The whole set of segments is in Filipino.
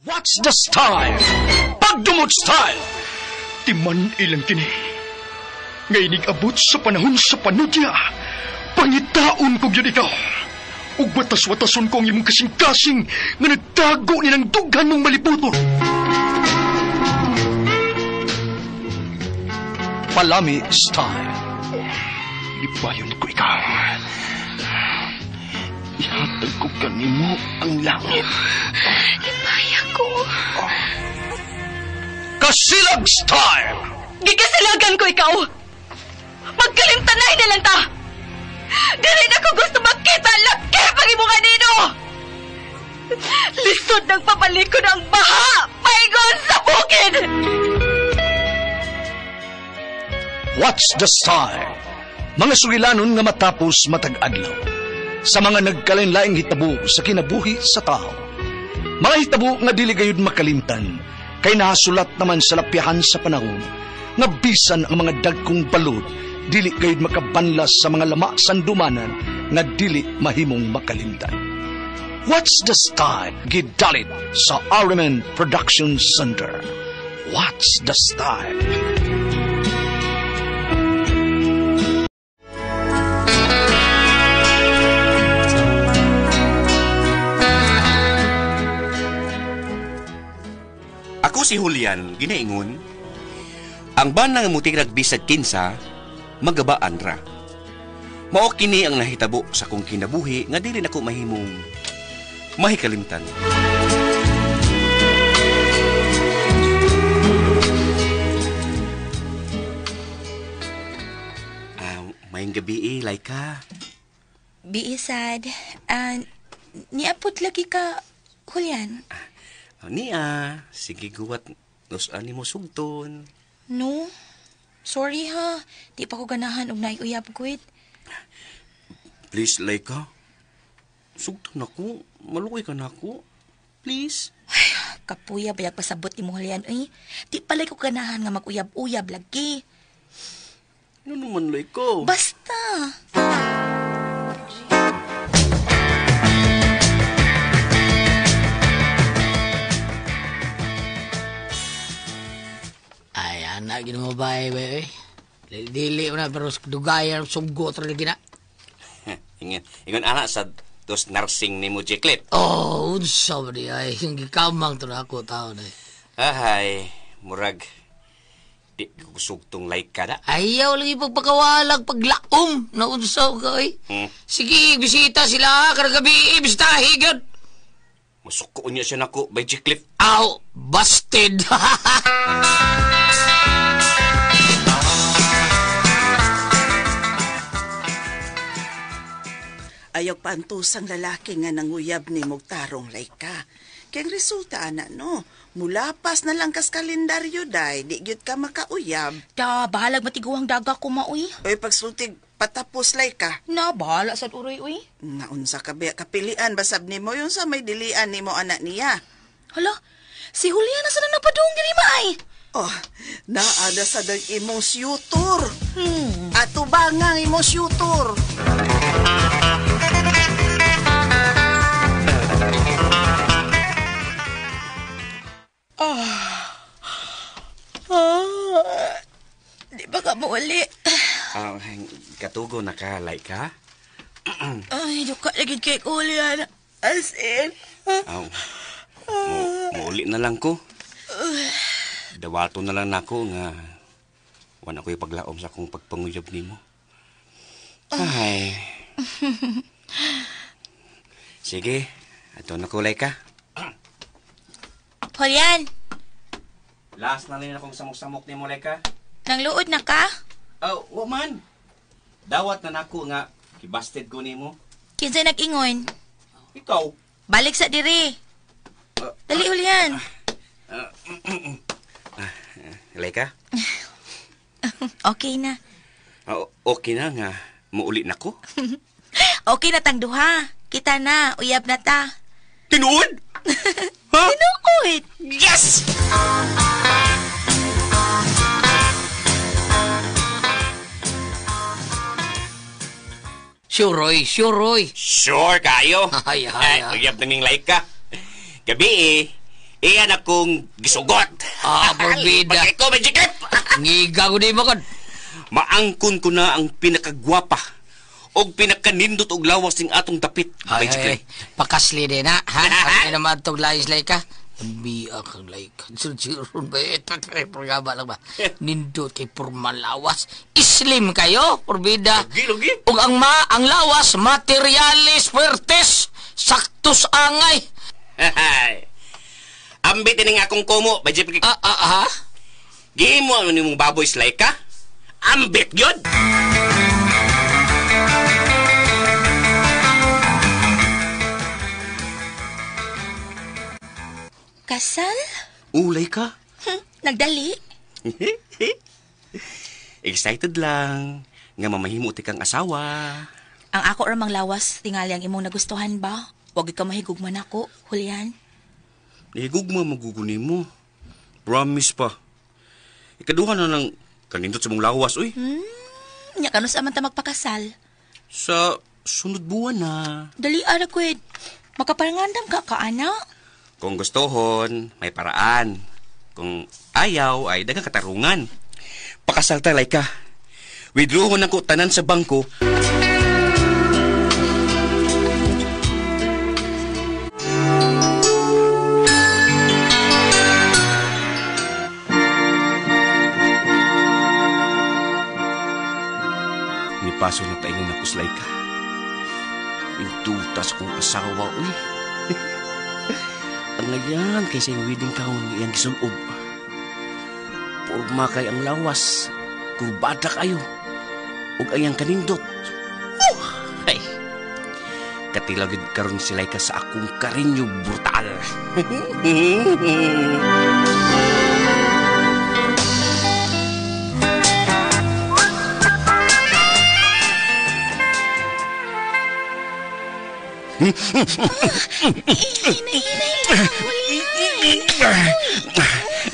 What's the style? Pagdumot style! Timan ilang kini. Ngayon abot sa panahon sa panudya. Pangitaon ko yun ikaw. Ug batas-watason kong imong kasing-kasing nga nagtago ni ng dughan mong malibuto. Palami style. Libayon ko ikaw. Ihatag ko kanimo ang langit. Libaya ko. Kasilag style. Gigasilagan ko ikaw. Magkalimtanay na lang ta. Dili na ko gusto makita ang laki pag imo kanino. Lisod ng papalikod ang baha. Paigon sa bukid. What's the style? Mga sugilanon nga matapos matag-adlaw. Sa mga nagkalain-laing hitabo sa kinabuhi sa tao. Mga hitabo nga dili gayud makalimtan. Kay nasulat naman sa lapihan sa panahon. Nga bisan ang mga dagkong balod, dili gayud makabanlas sa mga lama sandumanan nga dili mahimong makalimtan. What's the style? Gidalit sa Ariman Production Center. What's the style? Ako si Julian, ginaingon, ang bana nga muting nagbisag kinsa, magabaan ra. Mao kini ang nahitabo sa kong kinabuhi nga dili nako mahimong mahikalimtan. Mayong gabi Laika. Biisad. Niapot lagi ka, Julian. Niya, sige guwat, nusan mo sugton. No, sorry ha. Di pa ko ganahan og naiuyab ko it. Please, Laika. Sugton ako. Malukoy ka na ako. Please. Ay, kapuya bayag pasabot ni mo, Julian. Ay, di palay ko ganahan nga mag-uyab-uyab lagi. Ano naman, Laika? Basta. Anak gino mo ba eh. Dili mo na pero dugayan sunggot lagi na. Ingon anak sa dos nursing ni mo Jeklet. Oh, unsa ba di ay yung gikamang to na ako tao na. Ahay, murag di ko sugtong like ka na. Ayaw lagi pagpakawalag paglaom na unsa ka eh. Sige, bisita sila kada gabi, bisitahi gyud. Masuko niya siya nako by Jeklet. Aw, busted. Ayaw pantusang lalaki nga nanguyab ni Mugtarong Laika. Kaya resulta, anak, no? Mulapas na lang kas kalendaryo, day. Di gyud ka makauyab. Da, bahalag matiguang daga ko mauy. Oy, pagsultig patapos, Laika. Na, bahala sa uroy, uy. Naunsa ka ba? Kapilian, basab ni mo yung sa may dilian ni mo anak niya. Hala, si Julian na sa napadong diri maay. Oh, naada sa dag imong syutor. Ato ba nga imong syutor? Di ba ka mauli? Katugo na ka, Laika? Ay, duka lagi kay Julian. As in. Mauli na lang ko. Dawato na lang nako nga wala ko ipaglaom sa akong pagpanguyab nimo. Ay. Sige, ato na ko Laika. Julian, Last na rin akong samok-samok ni mo, Laika. nang luod na ka? Oh, man. Dawat na nako nga kibasted ko nimo. Kinsa nag-ingon? Ikaw. Balik sa diri. Dali, Julian. Laika? Okay na. Okay na nga. Muuli na ko. Okay na tang duha. Kita na, uyab na ta. Tinuod? Ha? Tinuod. Yes! Sure, Roy. Sure kayo. Ay. Uyab nanging Laika. Gabi Iyan akong gisugot. Porbida. Bakit ko, Majikip? Ngiga ko di mo kon. Maangkon ko na ang pinakagwapa o pinakanindot og lawas ning atong tapit. Ay, Majikip. pakasli din ha. Ang naman itong layis-lay ka. Biya kang lay ka. Siron ba? Ito, programa lang ba? Nindot kay Purman lawas. Islim kayo, Porbida. Lugi. Ug ang lawas, materialis fuertes. Saktos angay. Ambit ining akong komo, Majikip. Ha? Gihimo ano nimong baboy slay ka? Ambit gyud. Kasal? Ulay ka? Nagdali? Excited lang nga mamahimo ti kang asawa. Ang ako ramang lawas, tingali ang imong nagustuhan ba? Huwag ka mahigugman ako, Julian. Nahigugma maguguni mo. Promise pa. Ikaduha na ng kanindot sa mong lawas, uy. Nya kano sa man ta magpakasal? Sa sunod buwan na. Dali ara kwed. Makaparangandam ka kaana? Kung gustohon, may paraan. Kung ayaw, ay dagang katarungan. Pakasal talay ka. Withdrawon ako tanan sa bangko. Nipaso na paingon ako sa ka. Intutas kong asawa, uy. Ang ngayan kaysa yung wedding gown iyang gisulob. Purma kay ang lawas. Kurbada kayo. Ug ayang kanindot. Ay. Katilagid karon sila'y ka sa akong karinyo brutal.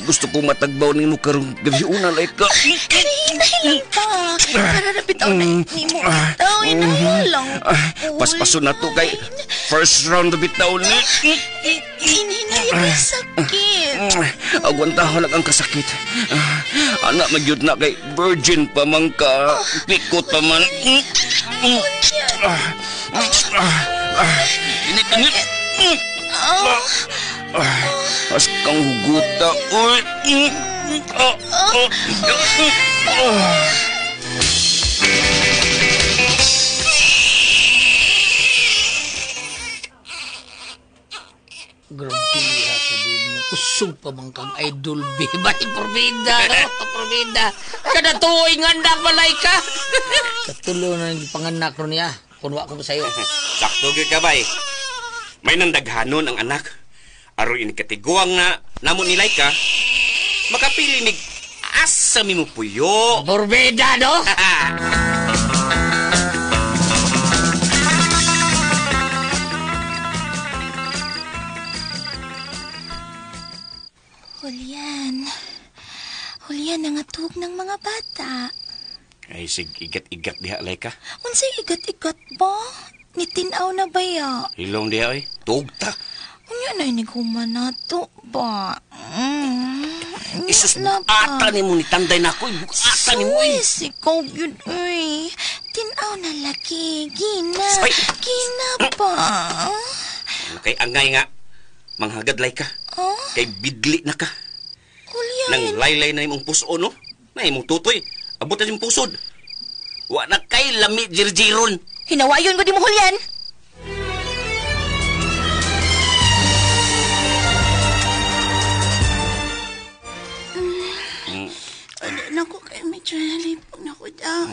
Gusto ko matagbaw ni mo karong gabi una, like ka. Hinay pa. Para napitaw na ni mo. Bitaw, hinay lang. Paspaso na to kay first round na bitaw ni. Hinay pa sakit. Agwantahan lang ang kasakit. Anak magyud na kay virgin pa man ka. Pikot pa man. Init. As kang huguta. Grabe ha, sabi mo. Kusog pa man kang idol, be. Bati, Porbida. Porbida. Kada tuwing nga balay ka. Katulo na yung panganak ro niya. Kunwa ko sa'yo. Sakto gyud ka bay. May nandaghanon ang anak. Aron inikatiguang na namon nilay ka. Makapili mig asa mi mo puyo. Porbida, no? Julian, nangatug ng mga bata. Ay, sig igat-igat diha, lay ka. Unsay igat-igat ba? Nitinaw na ba ya? Hilong diha, oy. Tugta. Unya na iniguman na to ba? Isus, ata ni mo ni tanday na ako. Ata ni mo, eh. Sus, ikaw yun, uy. Tinaw na laki. Gina. Ay. Gina pa. Kay angay nga. Manghagad lay ka. Oh? Kay bidli na ka. Julian. Nang laylay na imong puso, no? Na imong tutoy. Abot na imong pusod. Wa na kay lami jirjiron. Hinawayon ko di mo, Julian. Naku, kay medyo nalipag na ko daw.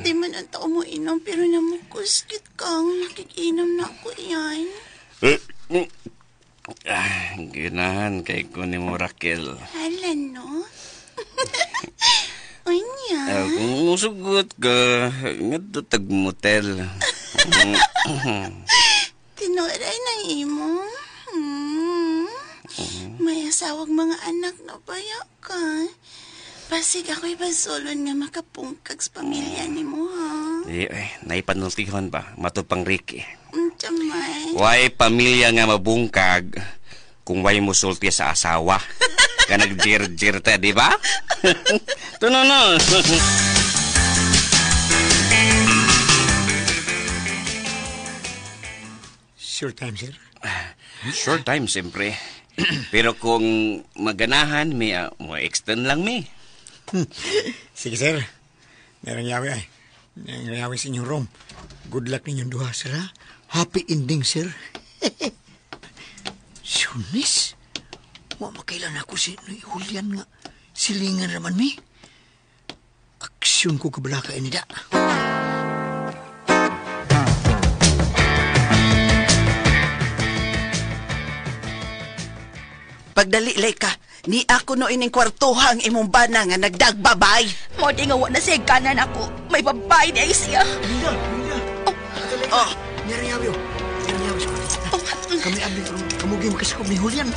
Di man ang tao mo inom, pero namukuskit kang nakikinom na ako yan. Ginahan kay ko ni mo, Raquel. Hala, no? Uy niya. Kung musugot ka, nga tag motel. Tinuray na imo. May asawag mga anak na baya ka. Pasig ako'y basulon nga makapungkag sa pamilya ni mo, ha? Naipanultihon ba? Matupang Ricky. Tamay. Why pamilya nga mabungkag kung way mo sulti sa asawa. Ka nag-jir-jir ta, di ba? Ito no. Short time, sir. Short time, siyempre. Pero kung maganahan, mo extend lang, mi. Sige, sir. Merang yawi ay. Merang yawi sa inyong room. Good luck ninyong duha, sir, ha? Happy ending, sir. Sunis? Wa makailan ako si Julian nga. Silingan raman, mi. Aksyon ko kabalaka ini da. Pagdali, Laika, ni ako no ining kwartuhang imong bana nga nagdagbabay. Mo di nga wala siya kanan ako. May babay na siya. Linda. Oh, Merang yawi, oh. Merang yawi sa kami abli kamugi makasakop ni Julian.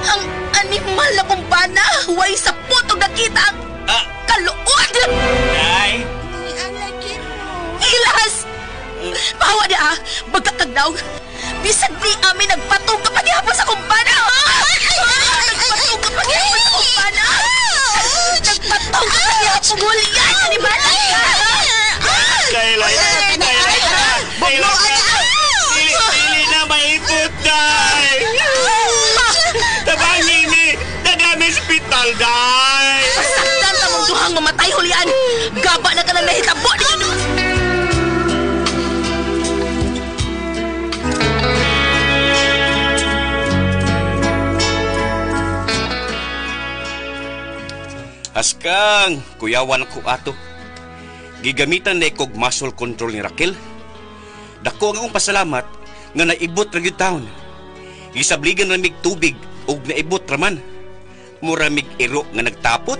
Ang animal na kong bana, way sa putong nakita ang kaluod! Ay! Ilas! Bawa na magkakagnaw. Bisan di amin nagpatong ka pa niya sa kumpana, ha? Nagpatong ka pa niya sa kumpana! Nagpatong ka pa niya sa Julian! Animalan ka! Kailan Dili na maipot, day! Tabangin ni! Dagami hospital, day! Pasaktan ka mong duhang mamatay, Julian! Gaba na ka na nahitabo! Askang, kuyawan ko ato. Gigamitan na ikog muscle control ni Raquel. Dako ang akong pasalamat nga naibot ra gyud taon. Gisabligan na mig tubig ug naibot raman. Mura mig iro nga nagtapot.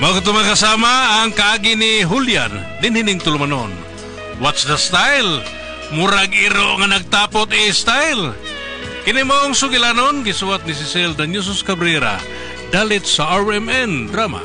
Mga kasama ang kaagi ni Julian dinhining tulumanon. What's the style? Murag iro nga nagtapot style. Kini maong sugilanon gisuwat ni Cecil Danyusos Cabrera dalit sa RMN Drama.